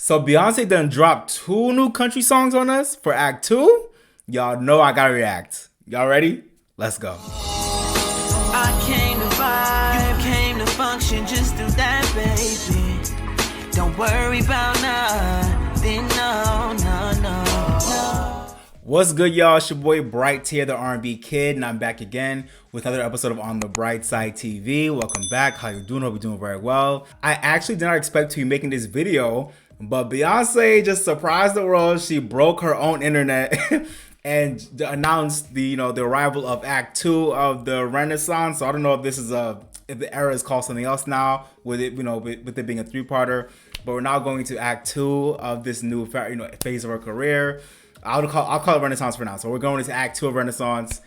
So Beyonce done dropped 2 new country songs on us for Act 2. Y'all know I gotta react. Y'all ready? Let's go. I came to vibe, you came to function, just do that, baby. Don't worry about nothing, no. What's good, y'all? It's your boy Bright here, the R&B kid, and I'm back again with another episode of On the Bright Side TV. Welcome back. How you doing? Hope you're doing very well. I actually did not expect to be making this video, but Beyonce just surprised the world. She broke her own internet and announced the arrival of Act 2 of the Renaissance. So I don't know if this is if the era is called something else now, with it with it being a 3-parter. But we're now going to Act 2 of this new phase of her career. I'll call it Renaissance for now. So we're going into Act 2 of Renaissance,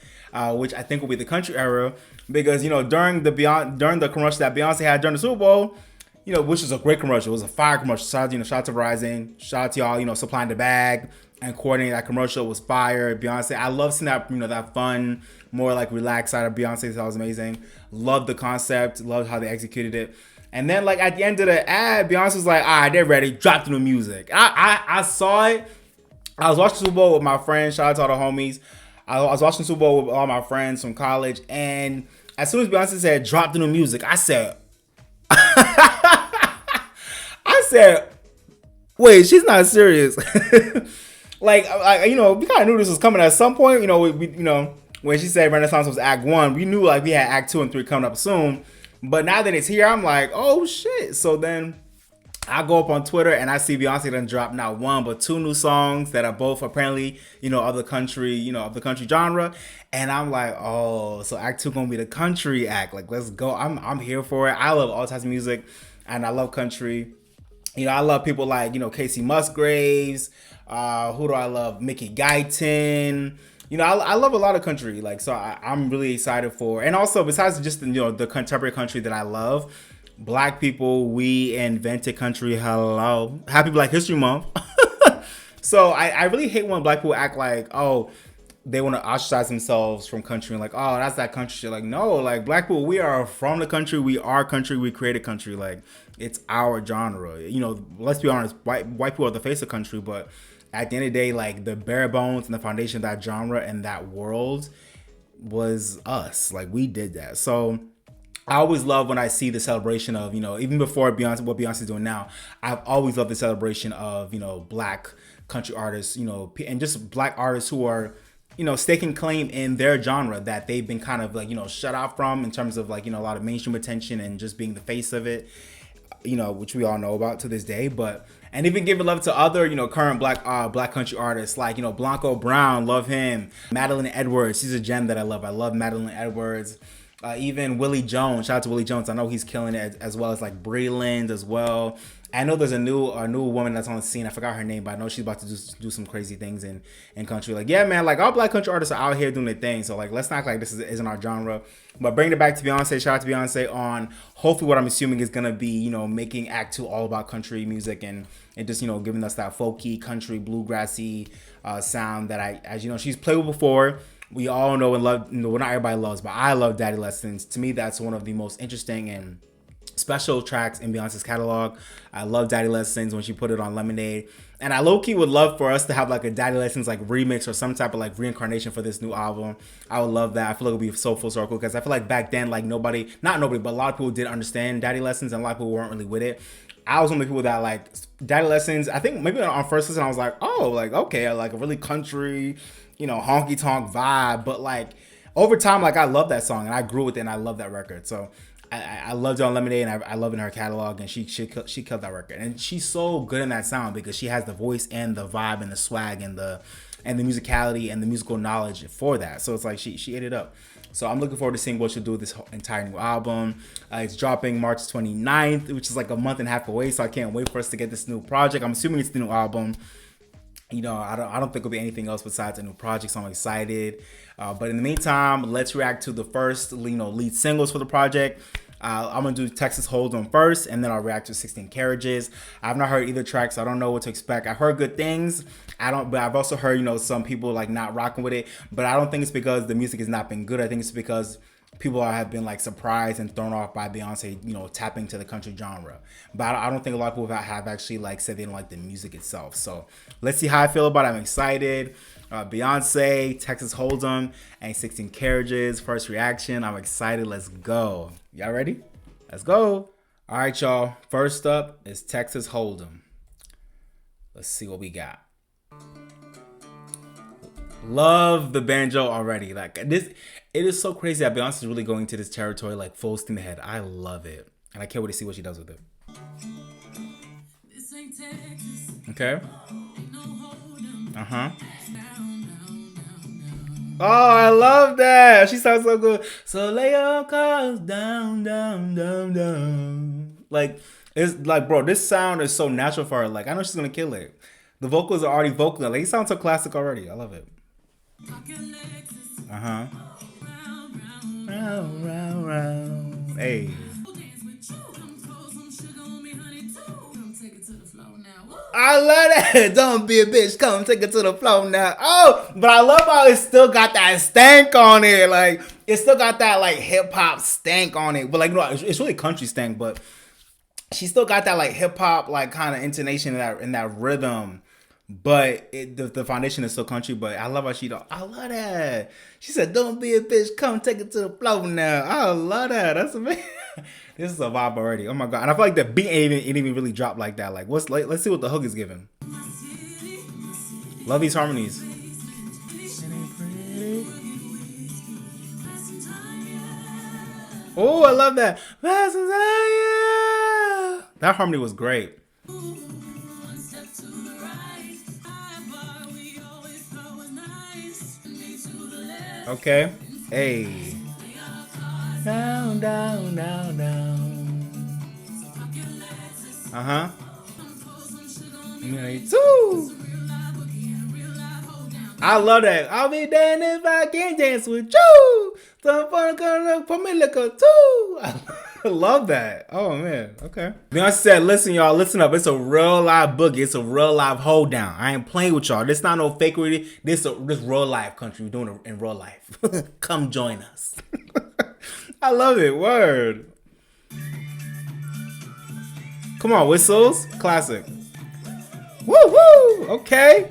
which I think will be the country era, because during the commercial that Beyonce had during the Super Bowl, which was a great commercial. It was a fire commercial. Shout out to Verizon. Shout out to y'all, supplying the bag and coordinating that commercial. It was fire. Beyonce, I love seeing that, that fun, more like relaxed side of Beyonce. That was amazing. Loved the concept. Loved how they executed it. And then like at the end of the ad, Beyonce was like, all right, they're ready. Drop the new music. I saw it. I was watching Super Bowl with my friends. Shout out to all the homies. I was watching Super Bowl with all my friends from college. And as soon as Beyonce said, drop the new music, I said, wait, she's not serious. we kind of knew this was coming at some point. When she said Renaissance was Act 1, we knew like we had Act 2 and 3 coming up soon. But now that it's here, I'm like, oh shit. So then I go up on Twitter and I see Beyonce done drop not 1 but 2 new songs that are both apparently of the country, of the country genre. And I'm like, oh, so Act 2 gonna be the country act. Like, let's go. I'm here for it. I love all types of music and I love country. I love people like, Casey Musgraves. Who do I love? Mickey Guyton. I love a lot of country. Like, so I'm really excited for. And also, besides just the contemporary country that I love, Black people, we invented country. Hello, Happy Black History Month. So I really hate when Black people act like, oh, they want to ostracize themselves from country and like, oh, that's that country shit. Like, no, like Black people, we are from the country. We are country. We created country. Like, it's our genre. Let's be honest. White people are the face of country, but at the end of the day, like the bare bones and the foundation of that genre and that world was us. Like, we did that. So I always love when I see the celebration of, even before Beyonce, what Beyonce's doing now, I've always loved the celebration of, Black country artists, and just Black artists who are, staking claim in their genre that they've been kind of like, shut out from in terms of like, a lot of mainstream attention and just being the face of it, which we all know about to this day. But, and even giving love to other, current Black country artists like, Blanco Brown, love him. Madeline Edwards, she's a gem that I love. I love Madeline Edwards. Even Willie Jones, shout out to Willie Jones. I know he's killing it, as well as like Breland as well. I know there's a new woman that's on the scene. I forgot her name, but I know she's about to do some crazy things in country. Like, yeah, man, like all Black country artists are out here doing their thing. So like, let's not act like this isn't our genre. But bringing it back to Beyonce, shout out to Beyonce on hopefully what I'm assuming is gonna be, making Act 2 all about country music and just, giving us that folky, country, bluegrassy sound that as she's played with before. We all know and love, well, not everybody loves, but I love Daddy Lessons. To me, that's one of the most interesting and special tracks in Beyonce's catalog. I love Daddy Lessons when she put it on Lemonade. And I low-key would love for us to have like a Daddy Lessons like remix or some type of like reincarnation for this new album. I would love that. I feel like it would be so full circle, because I feel like back then, like not nobody, but a lot of people did understand Daddy Lessons and a lot of people weren't really with it. I was one of the people that like Daddy Lessons. I think maybe on first listen I was like, oh, like okay, like a really country, honky tonk vibe. But like over time, like I love that song and I grew with it and I love that record. So I loved it on Lemonade and I love it in her catalog, and she killed that record. And she's so good in that sound because she has the voice and the vibe and the swag and the musicality and the musical knowledge for that. So it's like she ate it up. So I'm looking forward to seeing what she'll do with this entire new album. It's dropping March 29th, which is like a month and a half away. So I can't wait for us to get this new project. I'm assuming it's the new album. I don't think it'll be anything else besides a new project, so I'm excited. But in the meantime, let's react to the first, lead singles for the project. I'm gonna do Texas Hold'em first, and then I'll react to 16 Carriages. I've not heard either track, so I don't know what to expect. I've heard good things. But I've also heard, some people like not rocking with it. But I don't think it's because the music has not been good. I think it's because people have been like surprised and thrown off by Beyonce, you know, tapping to the country genre. But I don't think a lot of people have actually like said they don't like the music itself. So let's see how I feel about it. I'm excited. Beyonce, Texas Hold'em, and 16 Carriages. First reaction. I'm excited. Let's go. Y'all ready? Let's go. All right, y'all. First up is Texas Hold'em. Let's see what we got. Love the banjo already. Like this, it is so crazy that Beyonce is really going to this territory like full steam ahead. I love it, and I can't wait to see what she does with it. Okay. Oh, I love that. She sounds so good. So lay your cards down, down, down, down. Like it's like, bro, this sound is so natural for her. Like I know she's gonna kill it. The vocals are already vocal. Like, it sounds so classic already. I love it. Round, round, round. Hey. I love that. Don't be a bitch. Come take it to the floor now. Oh, but I love how it still got that stank on it. Like, it still got that, like, hip-hop stank on it. But, like, no, it's really country stank, but she still got that, like, hip-hop, like, kind of intonation in that rhythm. But the foundation is still country, but I love how I love that. She said, don't be a bitch, come take it to the floor now. I love that. That's amazing. This is a vibe already. Oh my God. And I feel like the beat ain't even really dropped like that. Like, let's see what the hook is giving. Love these harmonies. Oh, I love that. That harmony was great. Okay. Hey. Down, down, down, down. Too. I love that. I'll be damned if I can dance with you. Some fun gonna put me like a two. I love that. Oh man. Okay. Beyonce said, listen, y'all, listen up. It's a real live boogie. It's a real live hold down. I ain't playing with y'all. This not no fakery. This real life country. We're doing it in real life. Come join us. I love it. Word. Come on, whistles. Classic. Woo woo. Okay.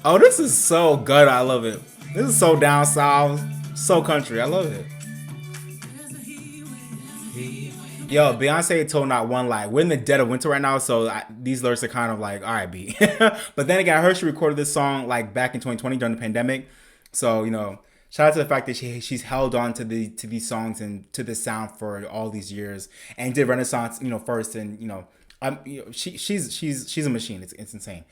Oh, this is so good. I love it. This is so down south. So country. I love it. Yo, Beyonce told not one lie. We're in the dead of winter right now, so these lyrics are kind of like, all right, B. But then again, I heard she recorded this song like back in 2020 during the pandemic. So, you know, shout out to the fact that she's held on to these songs and to this sound for all these years and did Renaissance, you know, first. And she's a machine. It's insane.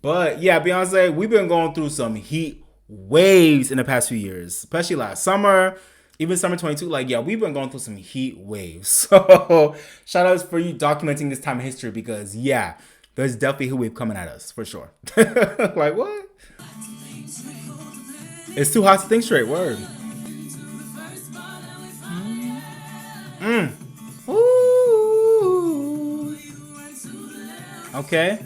But yeah, Beyonce, we've been going through some heat waves in the past few years, especially last summer, even summer 22. Like, yeah, we've been going through some heat waves. So shout outs for you documenting this time in history because, yeah, there's definitely a heat wave coming at us for sure. Like, what? It's too hot to think straight. Word. Ooh. Okay.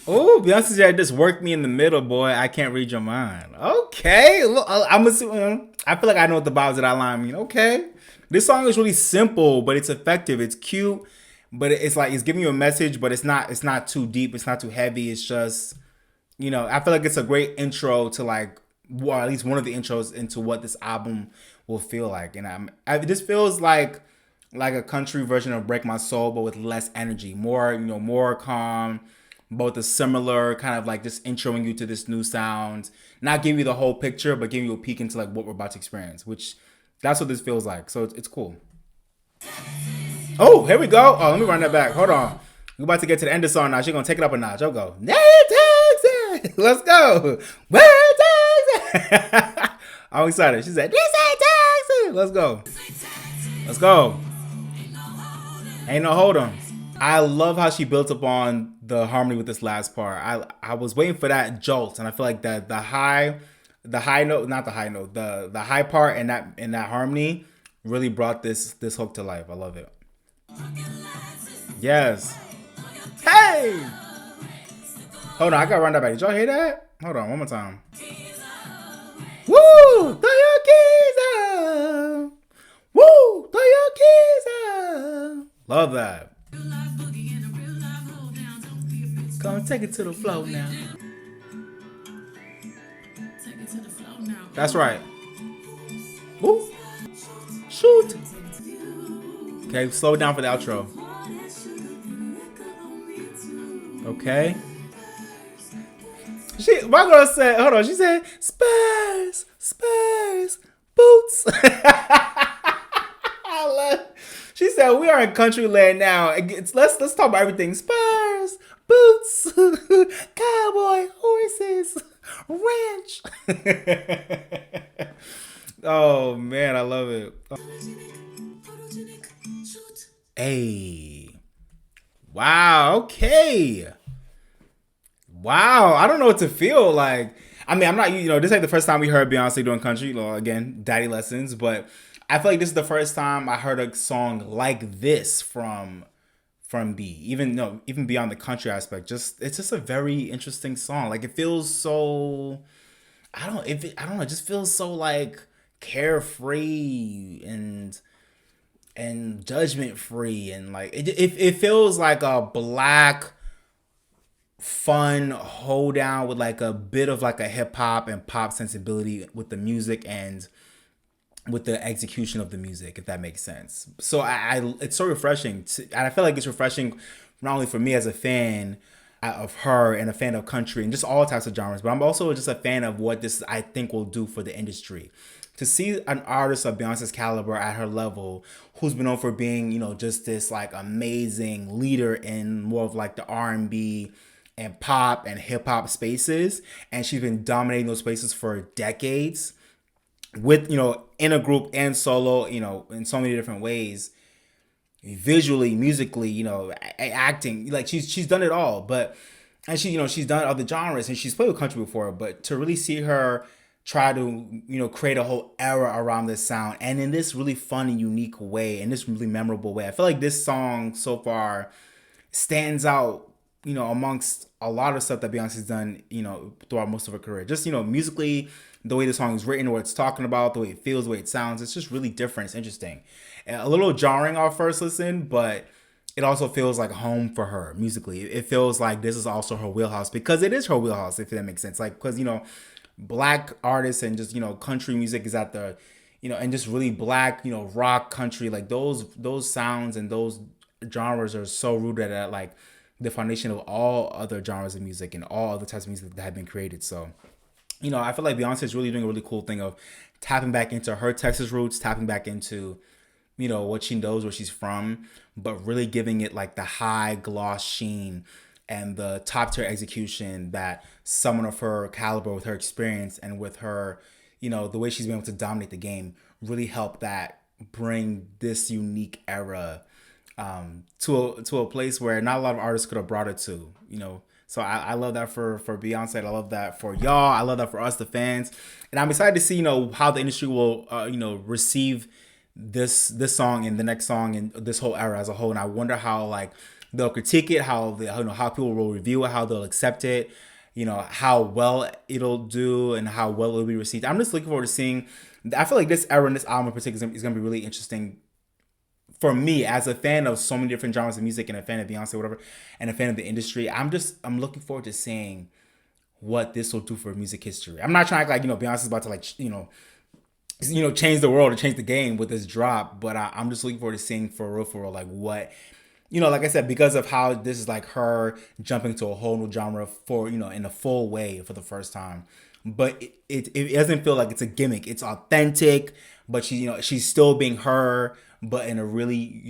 Oh, Beyonce said, just work me in the middle, boy. I can't read your mind. Okay. Look, I'm assuming. I feel like I know what the vibes of that line mean. Okay. This song is really simple, but it's effective. It's cute, but it's like it's giving you a message, but it's not too deep. It's not too heavy. It's just, you know, I feel like it's a great intro to like, well, at least one of the intros into what this album will feel like. And this feels like a country version of Break My Soul, but with less energy, more calm. Both a similar kind of like just introing you to this new sound, not giving you the whole picture, but giving you a peek into like what we're about to experience, which that's what this feels like. So it's cool. Oh, here we go. Oh, let me run that back. Hold on. We're about to get to the end of the song now. She's going to take it up a notch. I'll go. Texas. Let's go. Where Texas? I'm excited. She said, this ain't Texas. Let's go. Let's go. Ain't no hold on. I love how she built up on the harmony with this last part. I was waiting for that jolt, and I feel like that the high note, not the high note, the high part and that harmony really brought this hook to life. I love it. Yes. Hey. Hold on, I gotta run that back. Did y'all hear that? Hold on, one more time. Woo! Throw your keys Love that. Come take it to the flow now. That's right. Woo. Shoot. Okay, slow it down for the outro. Okay. My girl said, hold on, she said, Spurs, Spurs, boots. I love. She said, we are in country land now. Let's talk about everything. Spurs, boots, cowboy, horses, ranch. Oh man, I love it. Hey. Wow, okay. Wow, I don't know what to feel like. I mean, I'm not, this ain't the first time we heard Beyonce doing country. Again, daddy lessons, but I feel like this is the first time I heard a song like this from B. Even beyond the country aspect, it's just a very interesting song. Like it feels so, I don't know, it just feels so like carefree and judgment free, and like it feels like a black fun hold down with like a bit of like a hip hop and pop sensibility with the music and with the execution of the music, if that makes sense. So it's so refreshing, and I feel like it's refreshing not only for me as a fan of her and a fan of country and just all types of genres, but I'm also just a fan of what this I think will do for the industry. To see an artist of Beyonce's caliber at her level, who's been known for being, just this like amazing leader in more of like the R&B and pop and hip hop spaces, and she's been dominating those spaces for decades with, in a group and solo, in so many different ways, visually, musically, acting, like she's done it all. And she's done other genres and she's played with country before, but to really see her try to, create a whole era around this sound and in this really fun and unique way, in this really memorable way. I feel like this song so far stands out, amongst a lot of stuff that Beyonce's done, throughout most of her career. Just, musically, the way the song is written, what it's talking about, the way it feels, the way it sounds, it's just really different. It's interesting. And a little jarring off first listen, but it also feels like home for her musically. It feels like this is also her wheelhouse, because it is her wheelhouse, if that makes sense. Like, because, black artists and just, country music is at the, and just really black, rock country, like those sounds and those genres are so rooted at like the foundation of all other genres of music and all other types of music that have been created. So, I feel like Beyonce is really doing a really cool thing of tapping back into her Texas roots, tapping back into, what she knows, where she's from, but really giving it like the high gloss sheen and the top tier execution that someone of her caliber, with her experience and with her, the way she's been able to dominate the game, really helped that bring this unique era to a place where not a lot of artists could have brought it to, So I love that for Beyonce. I love that for y'all. I love that for us, the fans. And I'm excited to see, how the industry will, receive this song and the next song and this whole era as a whole. And I wonder how like they'll critique it, how people will review it, how they'll accept it, how well it'll do and how well it'll be received. I'm just looking forward to seeing. I feel like this era and this album in particular is going to be really interesting for me as a fan of so many different genres of music and a fan of Beyonce, whatever, and a fan of the industry. I'm looking forward to seeing what this will do for music history. I'm not trying to act like, Beyonce's about to like, change the world or change the game with this drop, but I'm just looking forward to seeing for real, like what, like I said, because of how this is like her jumping to a whole new genre for, in a full way for the first time. But it doesn't feel like it's a gimmick. It's authentic, but she's still being her, but in a really,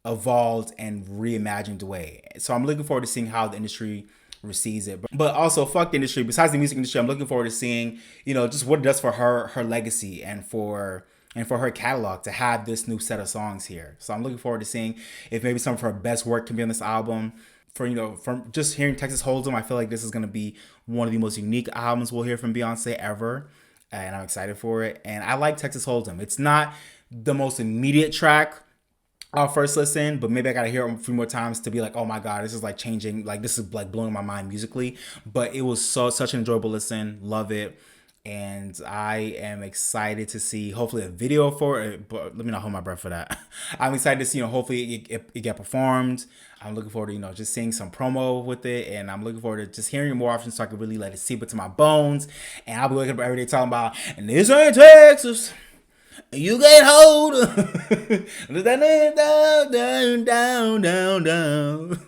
evolved and reimagined way. So I'm looking forward to seeing how the industry receives it. But also, fuck the industry. Besides the music industry, I'm looking forward to seeing, just what it does for her legacy and for her catalog to have this new set of songs here. So I'm looking forward to seeing if maybe some of her best work can be on this album. From just hearing Texas Hold'em, I feel like this is going to be one of the most unique albums we'll hear from Beyonce ever. And I'm excited for it. And I like Texas Hold'em. It's not the most immediate track off first listen, but maybe I got to hear it a few more times to be like, oh my God, this is like changing. Like this is like blowing my mind musically. But it was such an enjoyable listen. Love it. and I am excited to see hopefully a video for it. But let me not hold my breath for that. I'm excited to see, hopefully it get performed. I'm looking forward to, just seeing some promo with it, and I'm looking forward to just hearing it more often so I can really let it seep into my bones. And I'll be waking up every day talking about, and this ain't Texas. You can't hold down.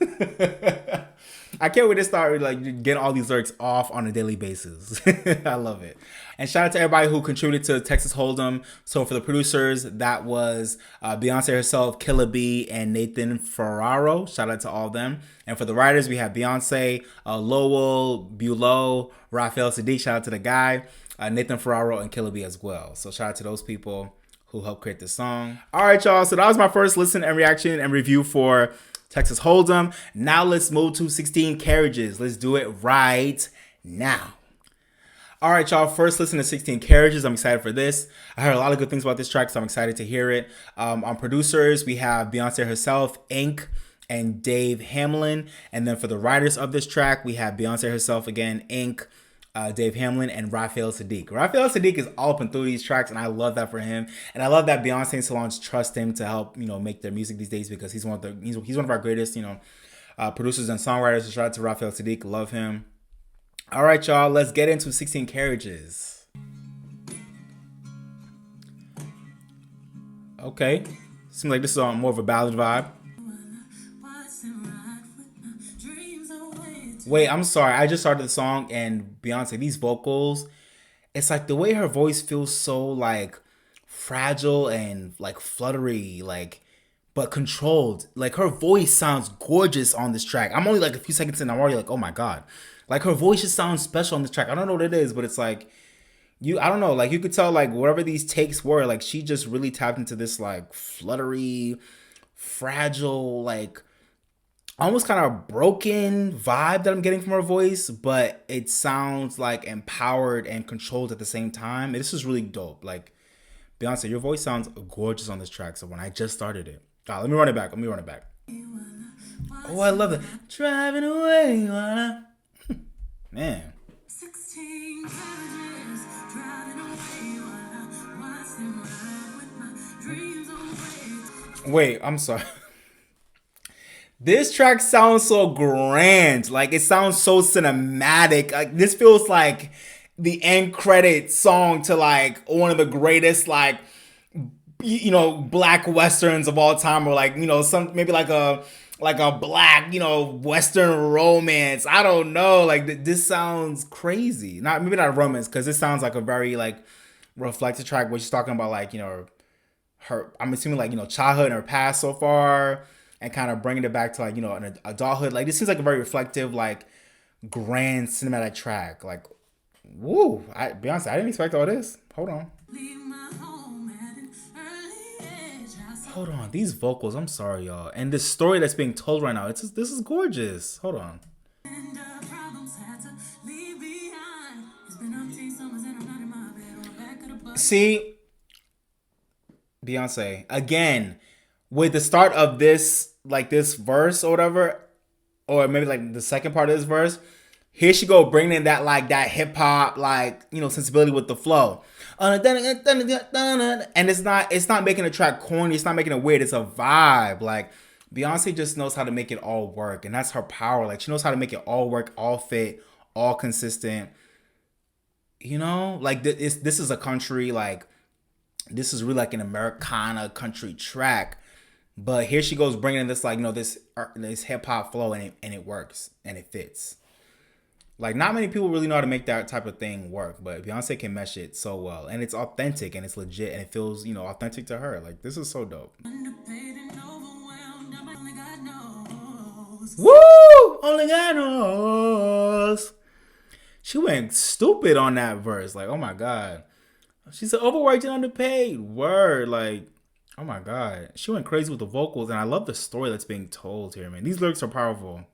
I can't wait to start getting all these lyrics off on a daily basis. I love it. And shout out to everybody who contributed to Texas Hold'em. So for the producers, that was Beyonce herself, Killa B, and Nathan Ferraro. Shout out to all of them. And for the writers, we have Beyonce, Lowell, Bulow, Raphael Sadiq. Shout out to the guy, Nathan Ferraro, and Killa B as well. So shout out to those people who helped create this song. All right, y'all. So that was my first listen and reaction and review for Texas Hold'em. Now let's move to 16 Carriages. Let's do it right now. All right, y'all. First listen to 16 Carriages. I'm excited for this. I heard a lot of good things about this track, so I'm excited to hear it. On producers, we have Beyonce herself, Ink, and Dave Hamlin. And then for the writers of this track, we have Beyonce herself again, Ink, Dave Hamlin, and Raphael Sadiq. Raphael Sadiq is all up and through these tracks, and I love that for him. And I love that Beyonce and Solange trust him to help, make their music these days, because he's one of our greatest, producers and songwriters. So shout out to Raphael Sadiq. Love him. All right, y'all. Let's get into 16 Carriages. Okay. Seems like this is on more of a ballad vibe. Wait, I'm sorry. I just started the song, and Beyonce, these vocals, it's like the way her voice feels so like fragile and like fluttery, but controlled. Like her voice sounds gorgeous on this track. I'm only like a few seconds in, I'm already like, oh my God. Like her voice just sounds special on this track. I don't know what it is, but it's like, I don't know, like you could tell like whatever these takes were, like she just really tapped into this like fluttery, fragile, like almost kind of broken vibe that I'm getting from her voice, but it sounds like empowered and controlled at the same time. This is really dope. Like Beyonce, your voice sounds gorgeous on this track. So when I just started it, let me run it back. Oh, I love it. Driving away, man. 16 carriages, driving away, with my dreams away. Wait, I'm sorry. This track sounds so grand. Like it sounds so cinematic. Like this feels like the end credit song to like one of the greatest like black westerns of all time, or like some maybe like a black western romance. I don't know. Like this sounds crazy. Maybe not a romance, because this sounds like a very like reflective track where she's talking about like her. I'm assuming like childhood and her past so far, and kind of bringing it back to like an adulthood. Like this seems like a very reflective, like grand cinematic track. Like, woo! Beyonce, I didn't expect all this. Hold on, these vocals. I'm sorry, y'all. And this story that's being told right now. This is gorgeous. Hold on. See, Beyonce again. With the start of this, like this verse or whatever, or maybe like the second part of this verse, here she go bringing in that like that hip hop like sensibility with the flow, and it's not making the track corny, it's not making it weird, it's a vibe. Like Beyonce just knows how to make it all work, and that's her power. Like she knows how to make it all work, all fit, all consistent. Like this is a country, like this is really like an Americana country track. But here she goes bringing in this like this hip hop flow, and it works and it fits. Like not many people really know how to make that type of thing work, but Beyonce can mesh it so well, and it's authentic and it's legit and it feels authentic to her. Like this is so dope. Woo! Only God knows. She went stupid on that verse. Like oh my God, she's overworked and underpaid. Word, like. Oh my God. She went crazy with the vocals, and I love the story that's being told here, man. These lyrics are powerful.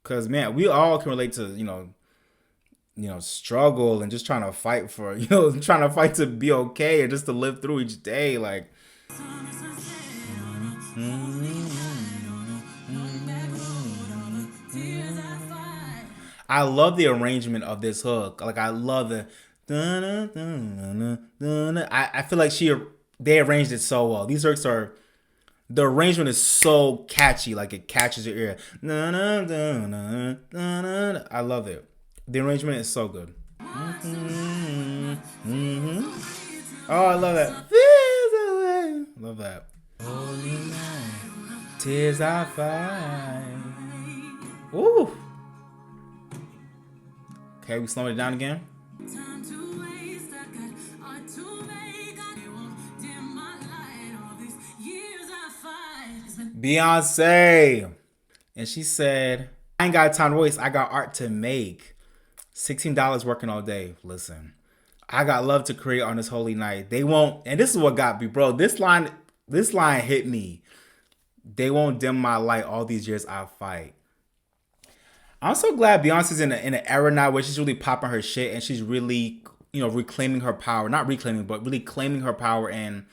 Cause man, we all can relate to, struggle and just trying to fight for, trying to fight to be okay and just to live through each day. Like I love the arrangement of this hook. Like I love I feel like they arranged it so well. These lyrics are the arrangement is so catchy, like it catches your ear. I love it. The arrangement is so good. Oh, I love that. Love that. Tears I find. Ooh. Okay, we slowing it down again. Beyonce. And she said, I ain't got time to waste. I got art to make. $16 working all day. Listen, I got love to create on this holy night. They won't, and this is what got me, bro. This line hit me. They won't dim my light all these years I fight. I'm so glad Beyonce's in an era now where she's really popping her shit and she's really, reclaiming her power. Not reclaiming, but really claiming her power and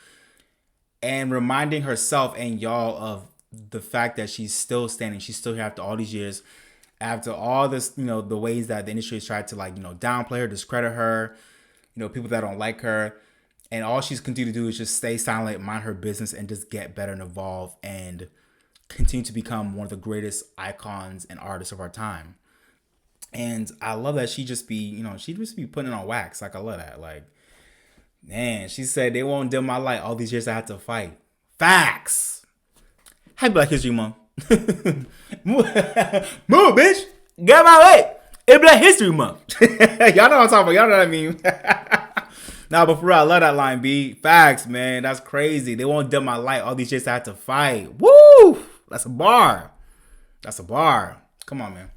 reminding herself and y'all of the fact that she's still standing. She's still here after all these years. After all this, the ways that the industry has tried to downplay her, discredit her, people that don't like her. And all she's continued to do is just stay silent, mind her business, and just get better and evolve and continue to become one of the greatest icons and artists of our time. And I love that she just be putting it on wax. Like, I love that. Like, man, she said they won't dim my light all these years I had to fight. Facts. Happy Black History Month. Move, bitch. Get my way. It's Black History Month. Y'all know what I'm talking about. Y'all know what I mean. Nah, but for real, I love that line, B. Facts, man. That's crazy. They won't dim my light all these years I had to fight. Woo! That's a bar. That's a bar. Come on, man.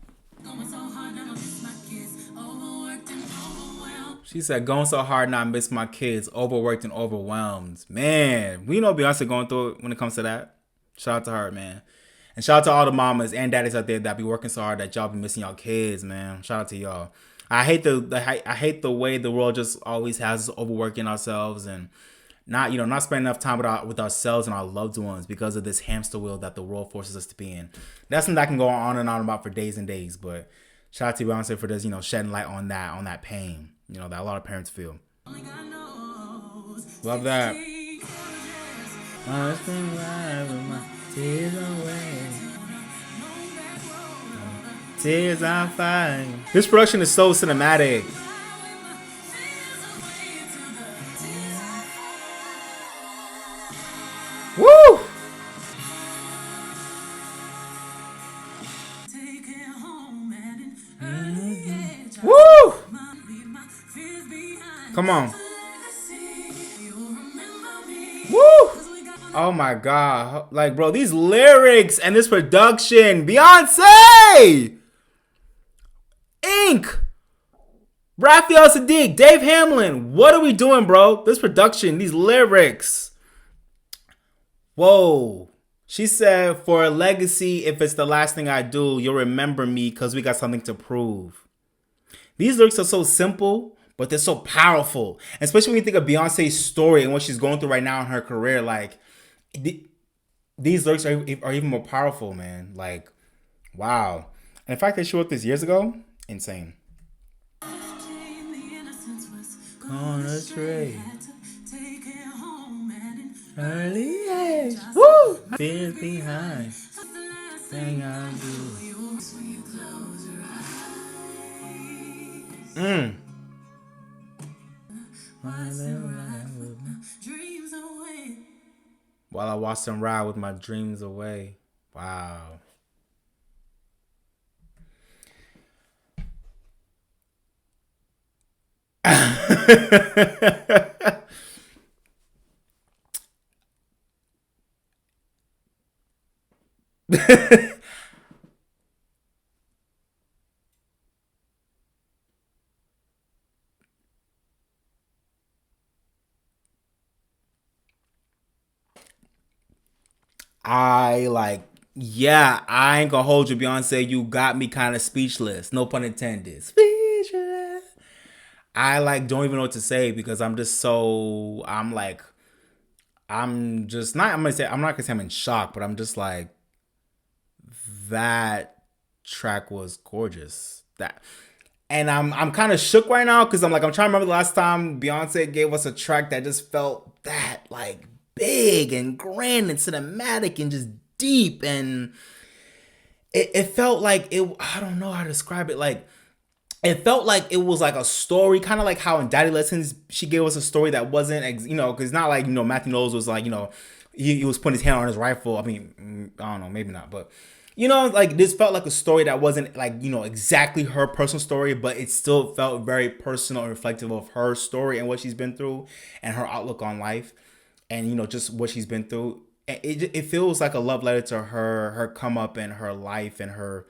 She said, going so hard now I miss my kids. Overworked and overwhelmed. Man, we know Beyonce going through it when it comes to that. Shout out to her, man. And shout out to all the mamas and daddies out there that be working so hard that y'all be missing y'all kids, man. Shout out to y'all. I hate the way the world just always has us overworking ourselves and not spending enough time with ourselves and our loved ones because of this hamster wheel that the world forces us to be in. That's something I can go on and on about for days and days. But shout out to Beyonce for this, shedding light on that pain, that a lot of parents feel. Love that. Tears I find. This production is so cinematic. Woo! Woo! Come on. Woo! Oh my God. Like, bro, these lyrics and this production. Beyonce! Ink! Raphael Sadiq, Dave Hamlin. What are we doing, bro? This production, these lyrics. Whoa. She said, for a legacy, if it's the last thing I do, you'll remember me because we got something to prove. These lyrics are so simple, but they're so powerful. Especially when you think of Beyonce's story and what she's going through right now in her career. Like, these lyrics are even more powerful, man. Like, wow. And the fact that she wrote this years ago, insane. Gonna stray. Early age. Woo! Fears behind. Thing I do. While I watch them ride with my dreams away. Wow. I ain't gonna hold you, Beyonce. You got me kind of speechless. No pun intended. Speechless. I don't even know what to say because I'm just so I'm not gonna say I'm in shock, but I'm just like, that track was gorgeous. And I'm kind of shook right now because I'm trying to remember the last time Beyonce gave us a track that just felt that like big and grand and cinematic and just deep, and it felt like it. I don't know how to describe it. Like it felt like it was like a story, kind of like how in Daddy Lessons she gave us a story that wasn't, because not like Matthew Knowles was like he was putting his hand on his rifle. I mean, I don't know, maybe not, but like this felt like a story that wasn't like exactly her personal story, but it still felt very personal and reflective of her story and what she's been through and her outlook on life, and just what she's been through. It feels like a love letter to her come up in her life and her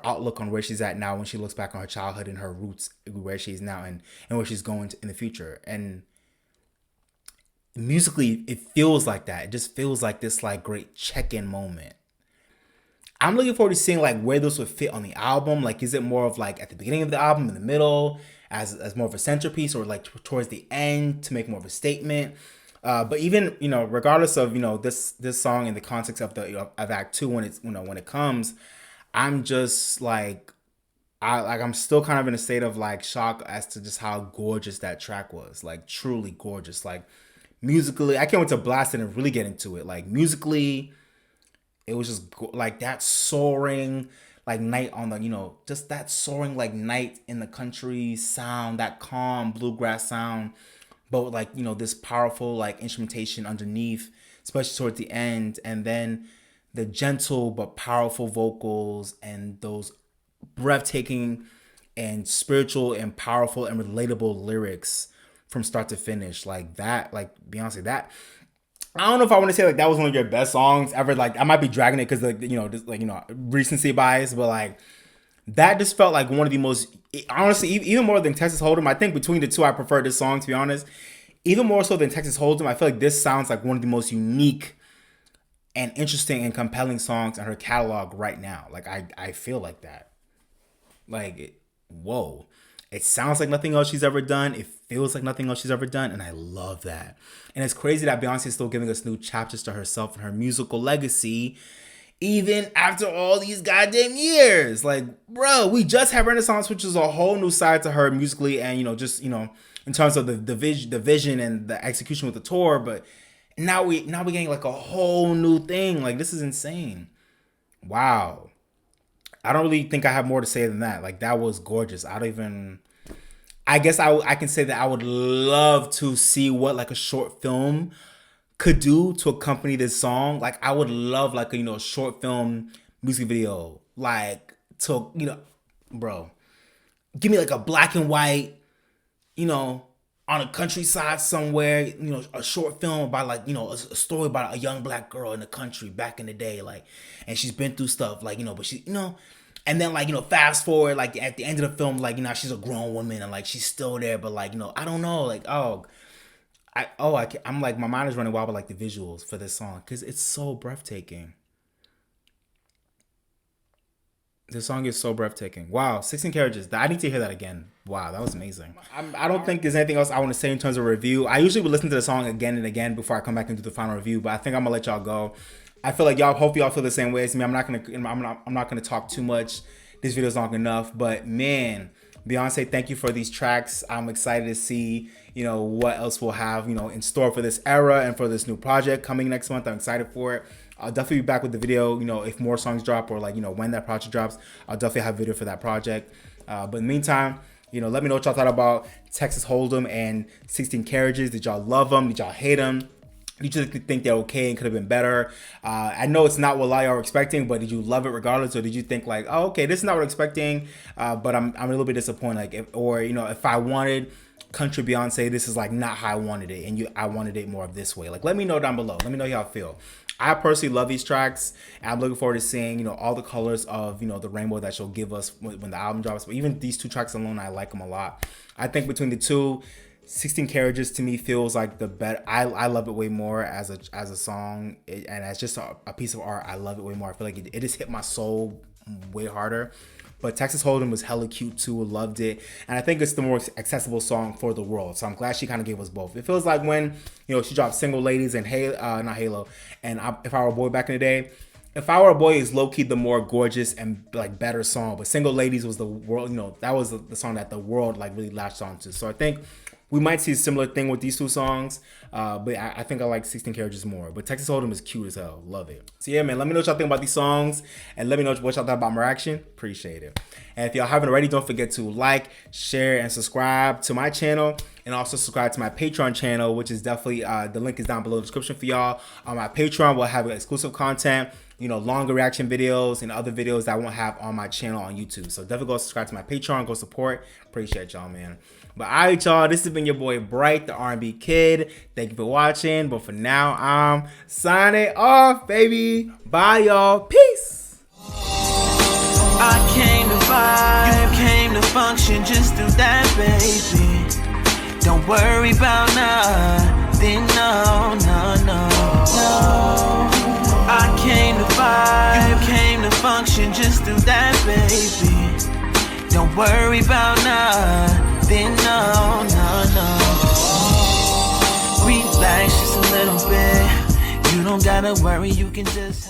outlook on where she's at now when she looks back on her childhood and her roots, where she's now and where she's going in the future. And musically, it feels like that. It just feels like this like great check-in moment. I'm looking forward to seeing like where this would fit on the album. Like, is it more of like at the beginning of the album, in the middle, as more of a centerpiece, or like towards the end to make more of a statement? But even regardless of this song in the context of the of Act Two, when it's when it comes, I'm just like I'm still kind of in a state of like shock as to just how gorgeous that track was. Like truly gorgeous. Like musically, I can't wait to blast it and really get into it. Like musically, it was just like that soaring like night on the just that soaring like night in the country sound, that calm bluegrass sound, but like this powerful like instrumentation underneath, especially towards the end, and then the gentle but powerful vocals and those breathtaking and spiritual and powerful and relatable lyrics from start to finish. Like that, like Beyonce, that I don't know if I want to say like that was one of your best songs ever. Like I might be dragging it because like just like recency bias, but like that just felt like one of the most, honestly, even more than Texas Hold'em. I think between the two, I prefer this song, to be honest. Even more so than Texas Hold'em, I feel like this sounds like one of the most unique and interesting and compelling songs in her catalog right now. Like I feel like that. Like whoa, it sounds like nothing else she's ever done. It feels like nothing else she's ever done, and I love that. And it's crazy that Beyonce is still giving us new chapters to herself and her musical legacy, even after all these goddamn years. Like, bro, we just had Renaissance, which is a whole new side to her musically, and just in terms of the vision and the execution with the tour. But now we're getting like a whole new thing. Like, this is insane. Wow. I don't really think I have more to say than that. Like, that was gorgeous. I guess I can say that I would love to see what like a short film could do to accompany this song. Like I would love like a short film music video, like to bro, give me like a black and white, on a countryside somewhere, a short film about like a story about a young black girl in the country back in the day, like, and she's been through stuff, like but she and then like fast forward, like at the end of the film, like she's a grown woman and like she's still there, but like I don't know, like I'm like, my mind is running wild with like the visuals for this song because it's so breathtaking. This song is so breathtaking. Wow, 16 Carriages. I need to hear that again. Wow, that was amazing. I don't think there's anything else I want to say in terms of review. I usually would listen to the song again and again before I come back and do the final review, but I think I'm gonna let y'all go. I feel like hope y'all feel the same way as me. I'm not gonna talk too much. This video's long enough, but man, Beyonce, thank you for these tracks. I'm excited to see, what else we'll have, in store for this era and for this new project coming next month. I'm excited for it. I'll definitely be back with the video, if more songs drop or like, when that project drops, I'll definitely have a video for that project. But in the meantime, let me know what y'all thought about Texas Hold'em and 16 Carriages. Did y'all love them? Did y'all hate them? Did you think they're okay and could have been better? I know it's not what a lot of y'all are expecting, but did you love it regardless, or did you think like, oh, okay, this is not what I'm expecting, but I'm a little bit disappointed. Like, if I wanted country Beyonce, this is like not how I wanted it, and I wanted it more of this way. Like, let me know down below. Let me know how y'all feel. I personally love these tracks, and I'm looking forward to seeing all the colors of the rainbow that she'll give us when the album drops. But even these two tracks alone, I like them a lot. I think between the two, 16 Carriages to me feels like the better. I love it way more as a song, and as just a piece of art. I love it way more. I feel like it just hit my soul way harder. But Texas Hold'em was hella cute too. Loved it, and I think it's the more accessible song for the world. So I'm glad she kind of gave us both. It feels like when she dropped Single Ladies and not Halo, and If I Were a Boy back in the day. If I Were a Boy is low-key the more gorgeous and like better song, but Single Ladies was the world, that was the song that the world like really latched onto. So I think we might see a similar thing with these two songs, but I think I like 16 Carriages more. But Texas Hold'em is cute as hell. Love it. So yeah, man, let me know what y'all think about these songs, and let me know what y'all thought about my reaction. Appreciate it. And if y'all haven't already, don't forget to like, share, and subscribe to my channel. And also subscribe to my Patreon channel, which is definitely, the link is down below in the description for y'all. On my Patreon, we'll have exclusive content, longer reaction videos and other videos that I won't have on my channel on YouTube. So definitely go subscribe to my Patreon, go support. Appreciate y'all, man. But all right, y'all, this has been your boy Bright, the R&B kid. Thank you for watching. But for now, I'm signing off, baby. Bye, y'all. Peace. I came to vibe, you came to function, just do that, baby. Don't worry about nothing, no, no, no, no. I came to vibe, you came to function, just do that, baby. Don't worry about nothing, no, no, no. Relax just a little bit. You don't gotta worry, you can just